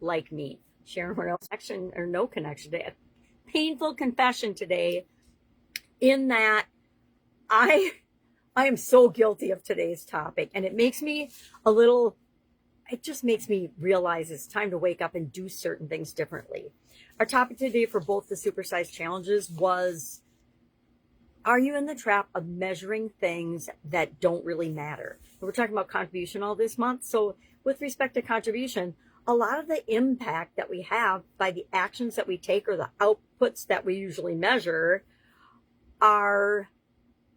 like me. Sharon Horne-Ellstrom, connection or no connection today. A painful confession today in that I am so guilty of today's topic, and it makes me a little, it just makes me realize it's time to wake up and do certain things differently. Our topic today for both the supersize challenges was, are you in the trap of measuring things that don't really matter? We're talking about contribution all this month. So with respect to contribution, a lot of the impact that we have by the actions that we take or the outputs that we usually measure are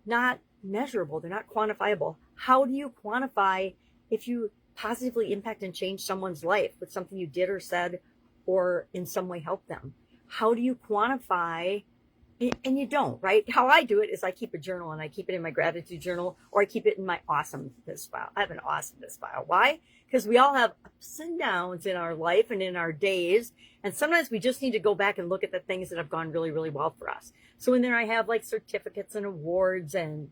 not measurable. They're not quantifiable. How do you quantify if you positively impact and change someone's life with something you did or said or in some way help them? How do you quantify? And you don't, right? How I do it is I keep a journal, and I keep it in my gratitude journal, or I keep it in my awesomeness file. I have an awesomeness file. Why? Because we all have ups and downs in our life and in our days. And sometimes we just need to go back and look at the things that have gone really, really well for us. So in there I have like certificates and awards and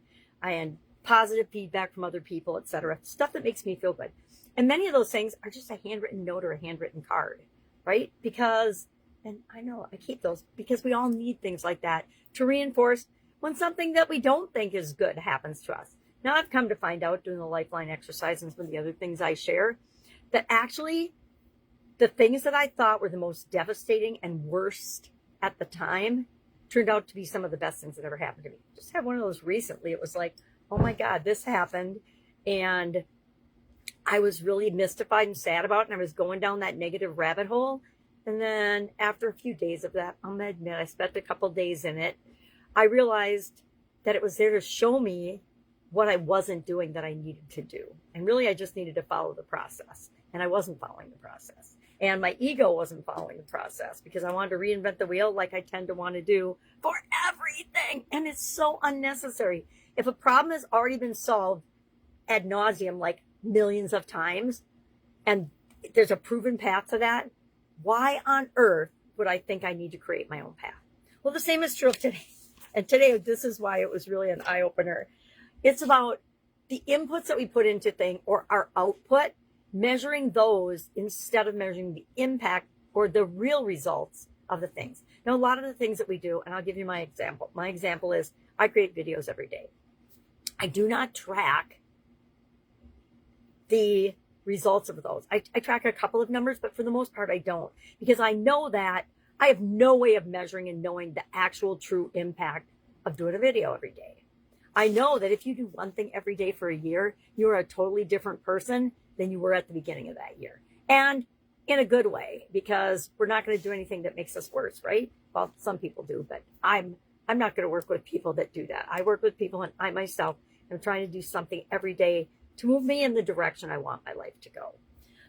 positive feedback from other people, etc. Stuff that makes me feel good. And many of those things are just a handwritten note or a handwritten card, right? Because, and I know I keep those because we all need things like that to reinforce when something that we don't think is good happens to us. Now I've come to find out doing the lifeline exercise and some of the other things I share that actually the things that I thought were the most devastating and worst at the time turned out to be some of the best things that ever happened to me. Just had one of those recently. It was like, oh my God, this happened. And I was really mystified and sad about it. And I was going down that negative rabbit hole. And then after a few days of that, I'm gonna admit, I spent a couple days in it. I realized that it was there to show me what I wasn't doing that I needed to do. And really, I just needed to follow the process. And I wasn't following the process. And my ego wasn't following the process because I wanted to reinvent the wheel like I tend to want to do for everything. And it's so unnecessary. If a problem has already been solved ad nauseum, like millions of times, and there's a proven path to that, why on earth would I think I need to create my own path? Well, the same is true of today. And today, this is why it was really an eye-opener. It's about the inputs that we put into things or our output, measuring those instead of measuring the impact or the real results of the things. Now, a lot of the things that we do, and I'll give you my example. My example is I create videos every day. I do not track the results of those. I track a couple of numbers, but for the most part, I don't, because I know that I have no way of measuring and knowing the actual true impact of doing a video every day. I know that if you do one thing every day for a year, you're a totally different person than you were at the beginning of that year. And in a good way, because we're not going to do anything that makes us worse, right? Well, some people do, but I'm not going to work with people that do that. I work with people, and I myself am trying to do something every day to move me in the direction I want my life to go.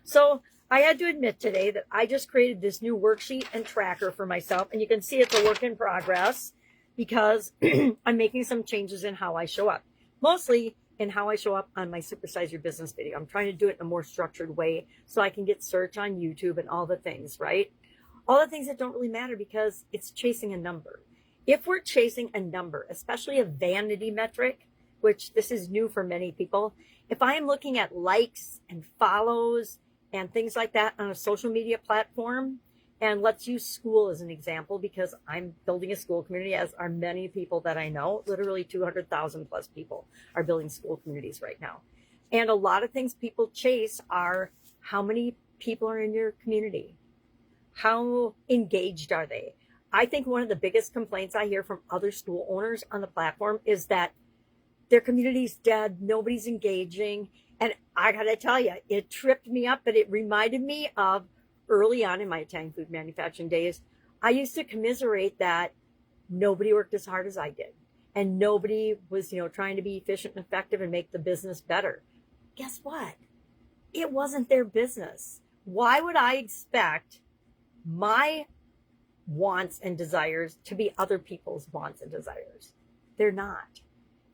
So I had to admit today that I just created this new worksheet and tracker for myself. And you can see it's a work in progress because I'm making some changes in how I show up. Mostly in how I show up on my Supersize Your Business video. I'm trying to do it in a more structured way so I can get search on YouTube and all the things, right? All the things that don't really matter because it's chasing a number. If we're chasing a number, especially a vanity metric, which this is new for many people, if I am looking at likes and follows and things like that on a social media platform, and let's use school as an example because I'm building a school community, as are many people that I know. Literally 200,000 plus people are building school communities right now. And a lot of things people chase are how many people are in your community? How engaged are they? I think one of the biggest complaints I hear from other school owners on the platform is that their community's dead, nobody's engaging. And I gotta tell you, it tripped me up, but it reminded me of early on in my Italian food manufacturing days. I used to commiserate that nobody worked as hard as I did. And nobody was, trying to be efficient and effective and make the business better. Guess what? It wasn't their business. Why would I expect my wants and desires to be other people's wants and desires? They're not.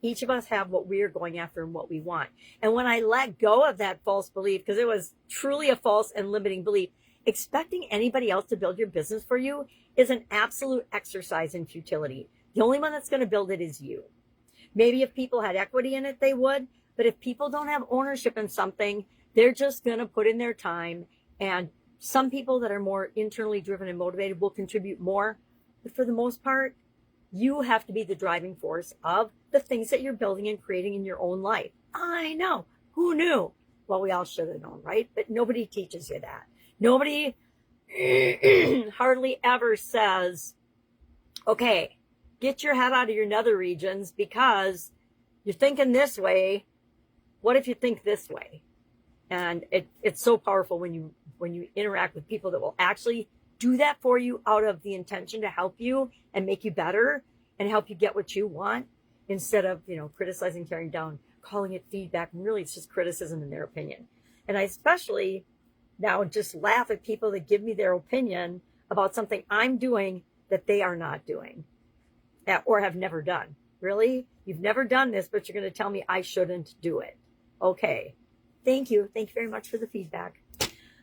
Each of us have what we are going after and what we want. And when I let go of that false belief, because it was truly a false and limiting belief, expecting anybody else to build your business for you is an absolute exercise in futility. The only one that's going to build it is you. Maybe if people had equity in it, they would. But if people don't have ownership in something, they're just going to put in their time and Some people that are more internally driven and motivated will contribute more, but for the most part, you have to be the driving force of the things that you're building and creating in your own life. I know. Who knew? Well, we all should have known, right? But nobody teaches you that. Nobody hardly ever says, okay, get your head out of your nether regions because you're thinking this way. What if you think this way? And it's so powerful when you interact with people that will actually do that for you out of the intention to help you and make you better and help you get what you want, instead of, criticizing, tearing down, calling it feedback. And really, it's just criticism in their opinion. And I especially now just laugh at people that give me their opinion about something I'm doing that they are not doing or have never done. Really? You've never done this, but you're going to tell me I shouldn't do it. Okay. Thank you. Thank you very much for the feedback.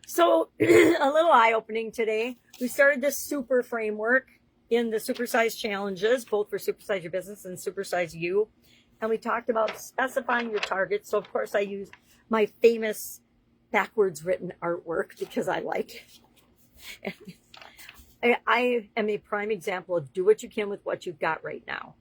So a little eye-opening today. We started this super framework in the supersize challenges, both for Supersize Your Business and Supersize You. And we talked about specifying your targets. So of course I use my famous backwards written artwork because I like it. I am a prime example of do what you can with what you've got right now.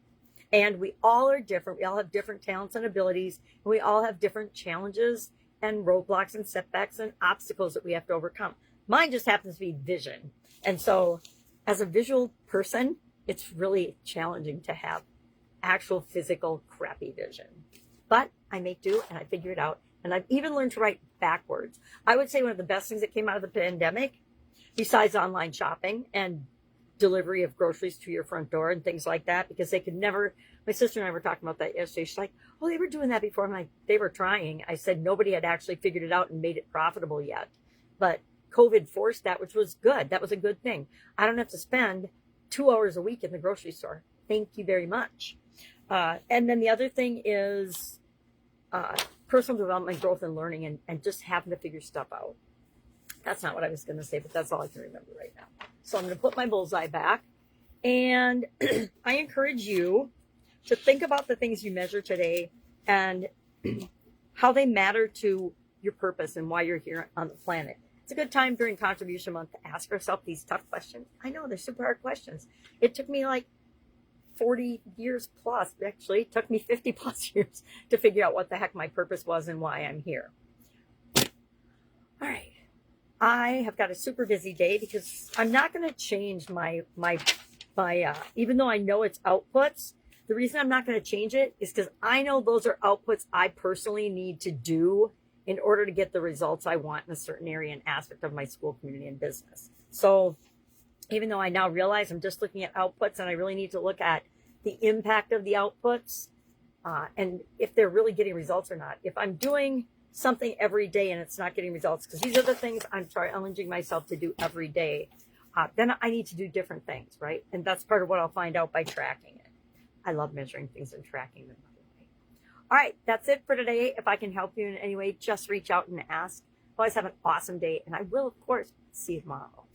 And we all are different. We all have different talents and abilities. And we all have different challenges and roadblocks and setbacks and obstacles that we have to overcome. Mine just happens to be vision. And so as a visual person, it's really challenging to have actual physical crappy vision. But I make do and I figure it out. And I've even learned to write backwards. I would say one of the best things that came out of the pandemic, besides online shopping and delivery of groceries to your front door and things like that, because they could never, my sister and I were talking about that yesterday. She's like, oh, they were doing that before. I'm like, they were trying. I said, nobody had actually figured it out and made it profitable yet. But COVID forced that, which was good. That was a good thing. I don't have to spend 2 hours a week in the grocery store. Thank you very much. And then the other thing is personal development, growth, and learning, and just having to figure stuff out. That's not what I was going to say, but that's all I can remember right now. So I'm going to put my bullseye back. And I encourage you to think about the things you measure today and how they matter to your purpose and why you're here on the planet. It's a good time during Contribution Month to ask yourself these tough questions. I know they're super hard questions. It took me like 40 years plus, actually. It took me 50 plus years to figure out what the heck my purpose was and why I'm here. All right. I have got a super busy day because I'm not going to change my even though I know it's outputs, the reason I'm not going to change it is because I know those are outputs I personally need to do in order to get the results I want in a certain area and aspect of my school, community, and business. So even though I now realize I'm just looking at outputs and I really need to look at the impact of the outputs and if they're really getting results or not. If I'm doing something every day and it's not getting results, because these are the things I'm challenging myself to do every day, then I need to do different things, right? And that's part of what I'll find out by tracking it. I love measuring things and tracking them. All right, that's it for today. If I can help you in any way, just reach out and ask. Always have an awesome day, and I will, of course, see you tomorrow.